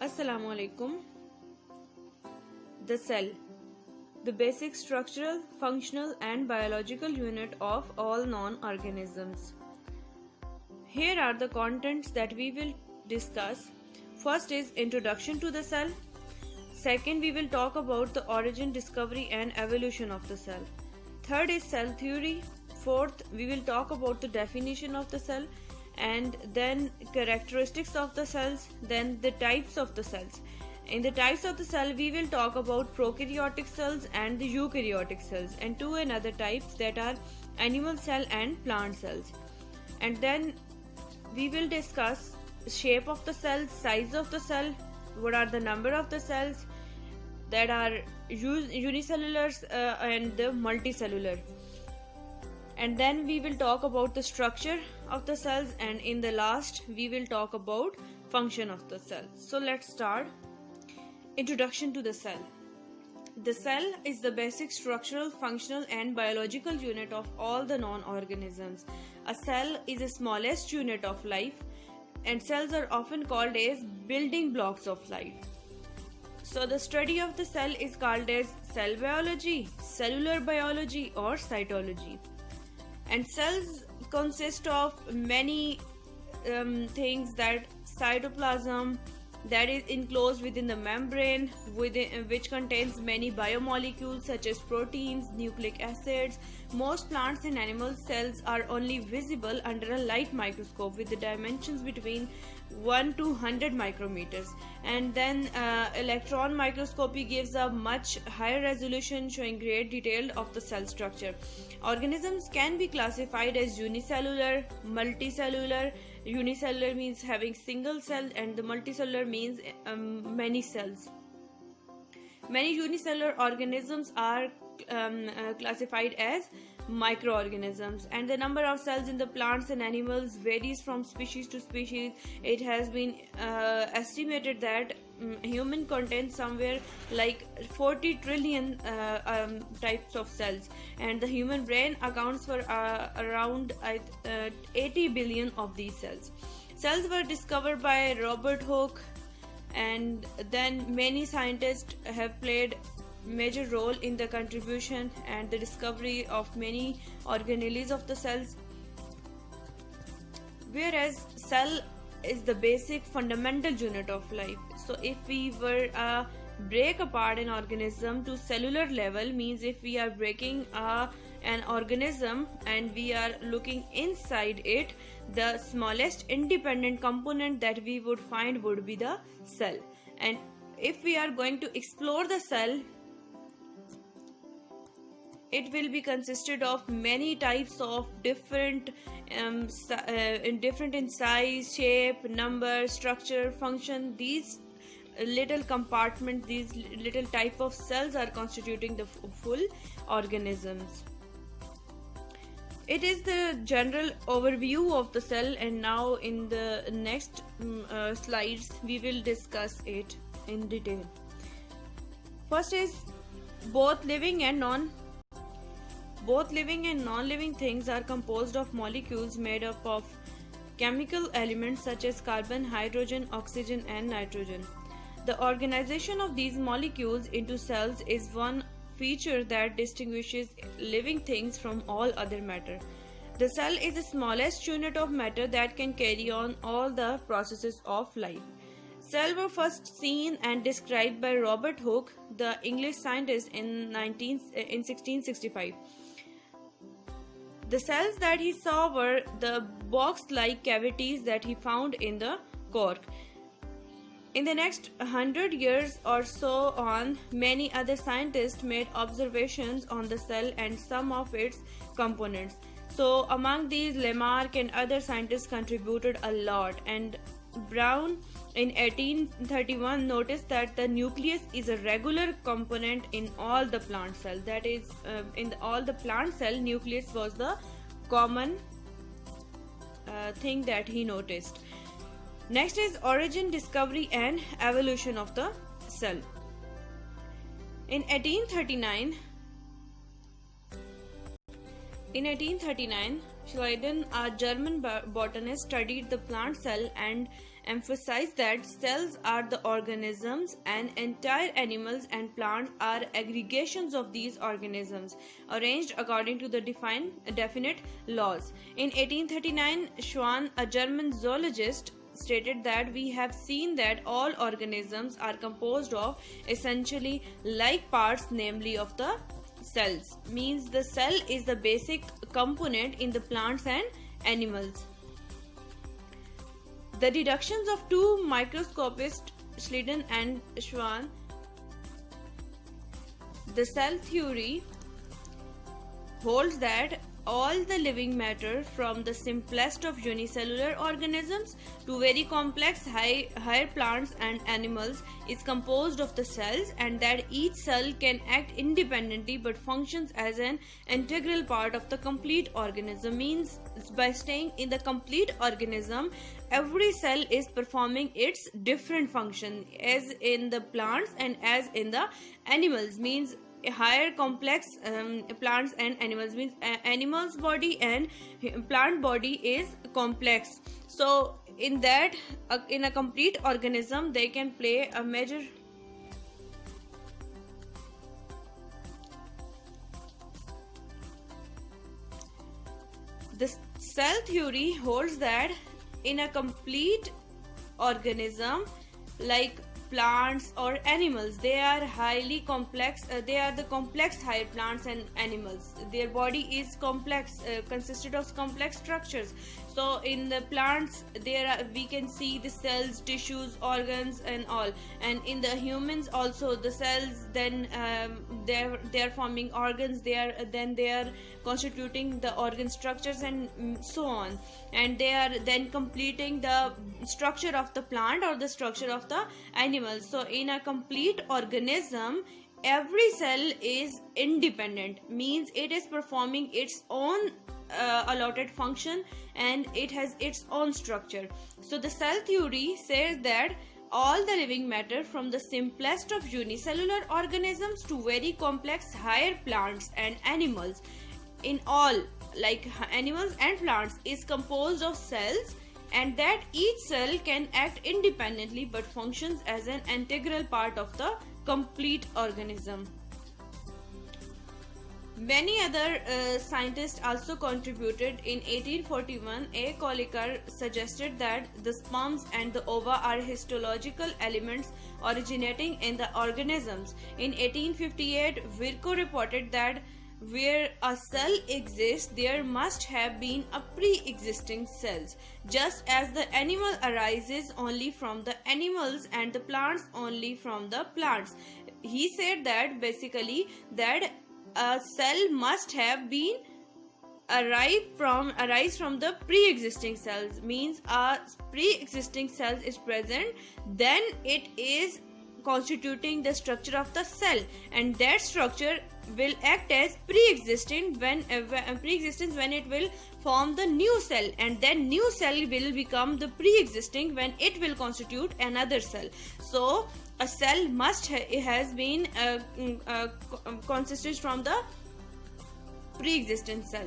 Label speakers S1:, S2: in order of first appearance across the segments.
S1: Assalamu alaikum. The cell, the basic structural, functional and biological unit of all non-organisms. Here are the contents that we will discuss. First is introduction to the cell. Second, we will talk about the origin, discovery and evolution of the cell. Third is cell theory. Fourth, we will talk about the definition of the cell, and then characteristics of the cells, then the types of the cells. In the types of the cell, we will talk about prokaryotic cells and the eukaryotic cells, and two another types that are animal cell and plant cells. And then we will discuss shape of the cell, size of the cell, what are the number of the cells that are unicellular and the multicellular. And then we will talk about the structure of the cells, and in the last we will talk about function of the cell. So let's start. Introduction to the cell. The cell is the basic structural, functional and biological unit of all the non-organisms. A cell is the smallest unit of life, and cells are often called as building blocks of life. So the study of the cell is called as cell biology, cellular biology or cytology. And cells consist of many things, that cytoplasm that is enclosed within the membrane, which contains many biomolecules such as proteins, nucleic acids. Most plants and animal cells are only visible under a light microscope with the dimensions between 1 to 100 micrometers. And then electron microscopy gives a much higher resolution, showing great detail of the cell structure. Organisms can be classified as unicellular, multicellular. Unicellular means having single cell, and the multicellular means many cells. Many unicellular organisms are classified as microorganisms, and the number of cells in the plants and animals varies from species to species. It has been estimated that human contains somewhere like 40 trillion types of cells, and the human brain accounts for around 80 billion of these cells. Cells were discovered by Robert Hooke, and then many scientists have played major role in the contribution and the discovery of many organelles of the cells. Whereas cell is the basic fundamental unit of life. So if we were break apart an organism to cellular level, means if we are breaking an organism and we are looking inside it, the smallest independent component that we would find would be the cell. And if we are going to explore the cell, it will be consisted of many types of different in size, shape, number, structure, function. These little compartments, these little type of cells are constituting the full organisms. It is the general overview of the cell, and now in the next slides we will discuss it in detail. First is both living and non-living things are composed of molecules made up of chemical elements such as carbon, hydrogen, oxygen and nitrogen. The organization of these molecules into cells is one feature that distinguishes living things from all other matter. The cell is the smallest unit of matter that can carry on all the processes of life. Cells were first seen and described by Robert Hooke, the English scientist, in 1665. The cells that he saw were the box-like cavities that he found in the cork. In the next 100 years or so on, many other scientists made observations on the cell and some of its components. So among these, Lamarck and other scientists contributed a lot, and Brown in 1831 noticed that the nucleus is a regular component in all the plant cells. That is, in all the plant cell, nucleus was the common thing that he noticed. Next is origin, discovery and evolution of the cell. In 1839, Schleiden, a German botanist, studied the plant cell and emphasized that cells are the organisms and entire animals and plants are aggregations of these organisms arranged according to the definite laws. In 1839, Schwann, a German zoologist, stated that we have seen that all organisms are composed of essentially like parts, namely of the cells. Means the cell is the basic component in the plants and animals. The deductions of two microscopists, Schleiden and Schwann, the cell theory holds that all the living matter from the simplest of unicellular organisms to very complex higher plants and animals is composed of the cells, and that each cell can act independently but functions as an integral part of the complete organism. Means by staying in the complete organism, every cell is performing its different function as in the plants and as in the animals. Means higher complex plants and animals, means animals body and plant body is complex. So in that in a complete organism they can play a major the cell theory holds that in a complete organism like plants or animals, they are highly complex, they are the complex higher plants and animals. Their body is complex, consisted of complex structures. So in the plants we can see the cells, tissues, organs and all, and in the humans also the cells, then they are forming organs, they are constituting the organ structures and so on, and they are then completing the structure of the plant or the structure of the animal. So in a complete organism, every cell is independent, means it is performing its own allotted function and it has its own structure. So the cell theory says that all the living matter from the simplest of unicellular organisms to very complex higher plants and animals, in all like animals and plants, is composed of cells, and that each cell can act independently but functions as an integral part of the complete organism. Many other scientists also contributed. In 1841, A. Kolliker suggested that the sperms and the ova are histological elements originating in the organisms. In 1858, Virchow reported that where a cell exists, there must have been a pre-existing cells, just as the animal arises only from the animals and the plants only from the plants. He said that basically that a cell must have been arise from the pre-existing cells, means a pre-existing cells is present, then it is constituting the structure of the cell, and that structure will act as pre-existent when it will form the new cell, and then new cell will become the pre-existing when it will constitute another cell. So a cell has been consisted from the pre-existent cell.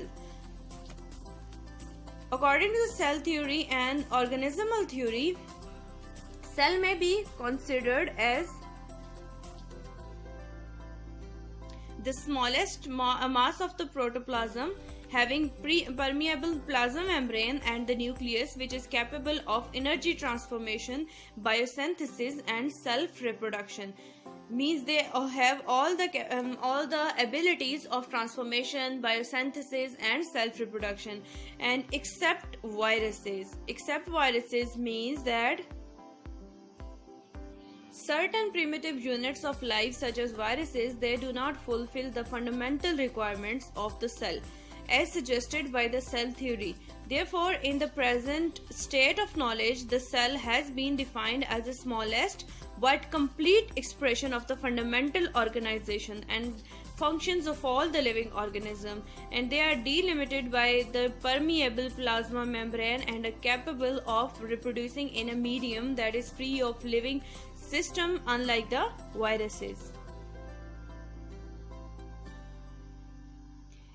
S1: According to the cell theory and organismal theory, cell may be considered as the smallest mass of the protoplasm, having permeable plasma membrane and the nucleus, which is capable of energy transformation, biosynthesis and self-reproduction. Means they have all the abilities of transformation, biosynthesis and self-reproduction. And except viruses means that certain primitive units of life such as viruses, they do not fulfill the fundamental requirements of the cell as suggested by the cell theory. Therefore, in the present state of knowledge, the cell has been defined as the smallest but complete expression of the fundamental organization and functions of all the living organism, and they are delimited by the permeable plasma membrane and are capable of reproducing in a medium that is free of living system, unlike the viruses.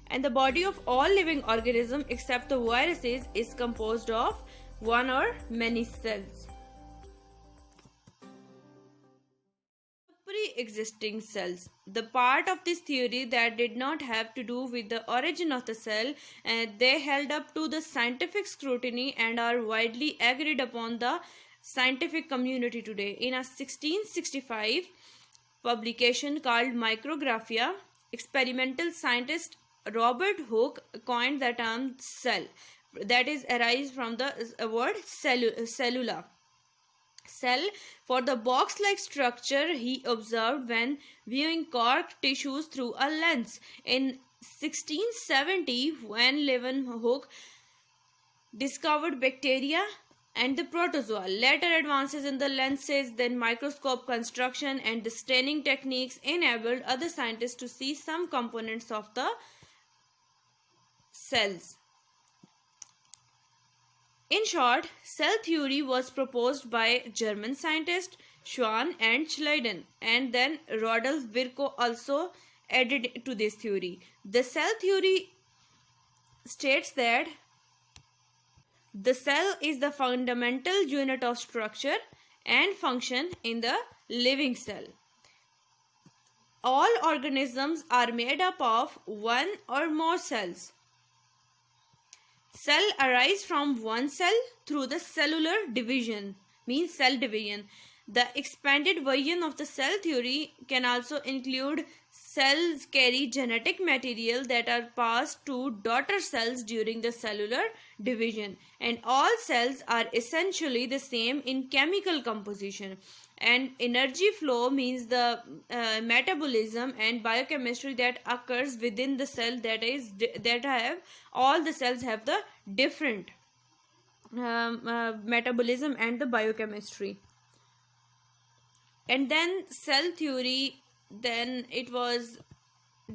S1: And the body of all living organisms except the viruses is composed of one or many cells. pre-existing cells. The part of this theory that did not have to do with the origin of the cell, they held up to the scientific scrutiny and are widely agreed upon the scientific community today. In a 1665 publication called Micrographia, experimental scientist Robert Hooke coined the term cell, that is arise from the word cellula. Cell for the box-like structure he observed when viewing cork tissues through a lens. In 1670, when Leeuwenhoek discovered bacteria and the protozoa. Later advances in the lenses, then microscope construction and the staining techniques enabled other scientists to see some components of the cells. In short, cell theory was proposed by German scientists Schwann and Schleiden, and then Rodolph Virchow also added to this theory. The cell theory states that the cell is the fundamental unit of structure and function in the living cell. All organisms are made up of one or more cells. Cell arise from one cell through the cellular division, means cell division. The expanded version of the cell theory can also include cells carry genetic material that are passed to daughter cells during the cellular division, and all cells are essentially the same in chemical composition. And energy flow means the metabolism and biochemistry that occurs within the cell, all the cells have the different metabolism and the biochemistry. And then cell theory, then it was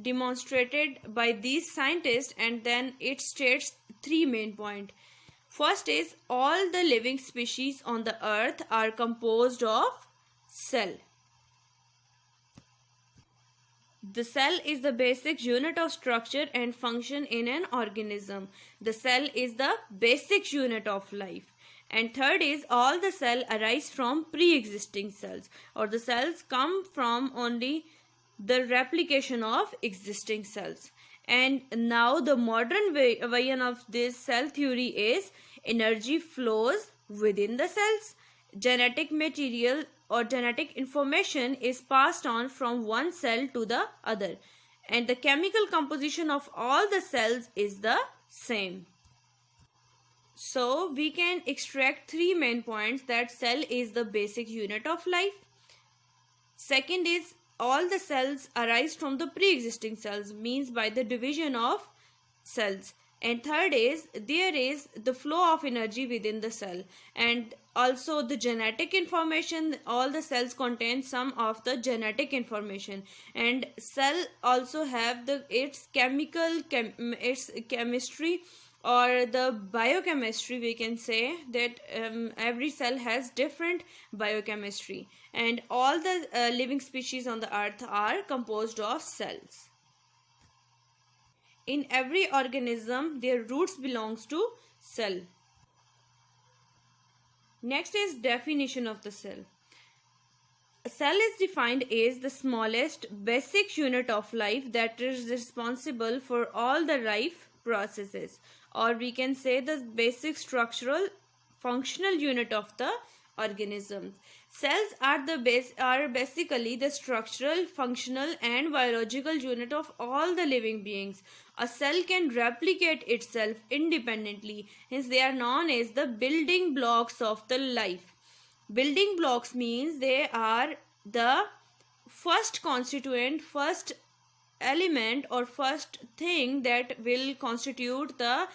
S1: demonstrated by these scientists, and then it states three main points. First is all the living species on the earth are composed of cell. The cell is the basic unit of structure and function in an organism. The cell is the basic unit of life. And third is all the cell arise from pre-existing cells, or the cells come from only the replication of existing cells. And now the modern version of this cell theory is energy flows within the cells. Genetic material or genetic information is passed on from one cell to the other, and the chemical composition of all the cells is the same. So we can extract three main points: that cell is the basic unit of life. Second is all the cells arise from the pre-existing cells, means by the division of cells. And third is there is the flow of energy within the cell, and also the genetic information. All the cells contain some of the genetic information, and cell also have its chemistry or the biochemistry. We can say that every cell has different biochemistry, and all the living species on the earth are composed of cells. In every organism, their roots belongs to cell. Next is definition of the cell. A cell is defined as the smallest basic unit of life that is responsible for all the life processes, or we can say the basic structural functional unit of the organism. Cells are basically the structural, functional and biological unit of all the living beings. A cell can replicate itself independently, hence they are known as the building blocks of the life. Building blocks means they are the first constituent, first element or first thing that will constitute the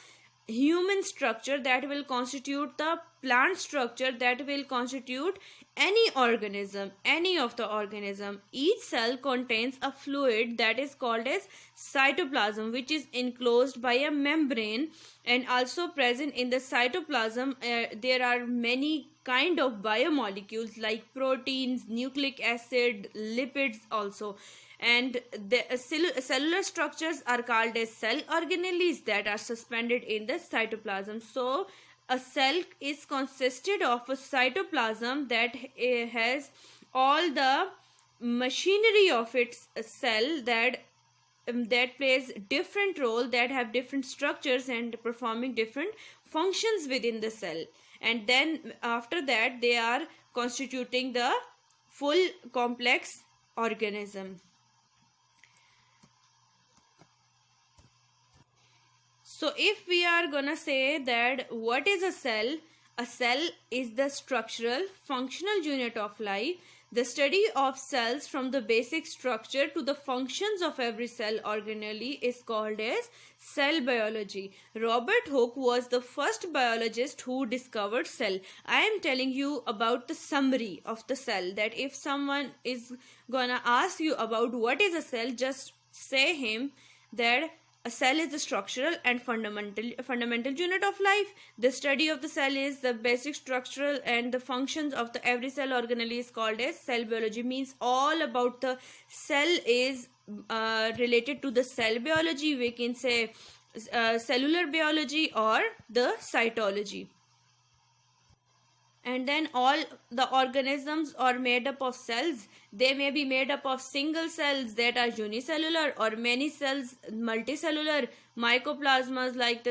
S1: human structure, that will constitute the plant structure, that will constitute any organism, any of the organism. Each cell contains a fluid that is called as cytoplasm, which is enclosed by a membrane, and also present in the cytoplasm there are many kind of biomolecules like proteins, nucleic acid, lipids also. And the cellular structures are called as cell organelles that are suspended in the cytoplasm. So a cell is consisted of a cytoplasm that has all the machinery of its cell that plays different role, that have different structures and performing different functions within the cell, and then after that they are constituting the full complex organism. So if we are gonna say that what is a cell is the structural functional unit of life. The study of cells from the basic structure to the functions of every cell organelle is called as cell biology. Robert Hooke was the first biologist who discovered cell. I am telling you about the summary of the cell, that if someone is gonna ask you about what is a cell, just say him that a cell is the structural and fundamental unit of life. The study of the cell is the basic structural and the functions of the every cell organelle is called as cell biology. Means all about the cell is related to the cell biology. We can say cellular biology or the cytology. And then all the organisms are made up of cells. They may be made up of single cells that are unicellular, or many cells multicellular. Mycoplasmas like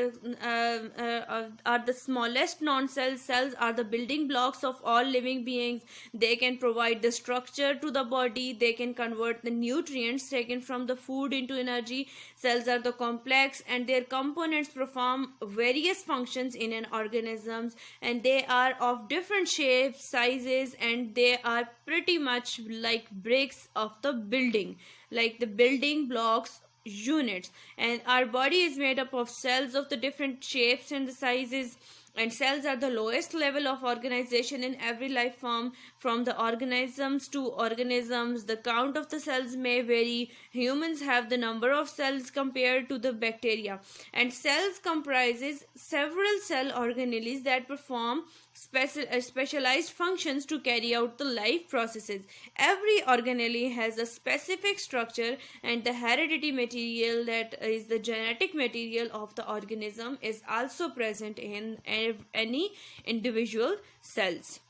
S1: are the smallest non-cell cells, are the building blocks of all living beings. They can provide the structure to the body. They can convert the nutrients taken from the food into energy. Cells are the complex and their components perform various functions in an organism, and they are of different shapes, sizes, and they are pretty much like bricks of the building, like the building blocks units. And our body is made up of cells of the different shapes and the sizes, and cells are the lowest level of organization in every life form. From the organisms to organisms, the count of the cells may vary. Humans have the number of cells compared to the bacteria, and cells comprises several cell organelles that perform specialized functions to carry out the life processes. Every organelle has a specific structure, and the hereditary material, that is the genetic material of the organism, is also present in any individual cells.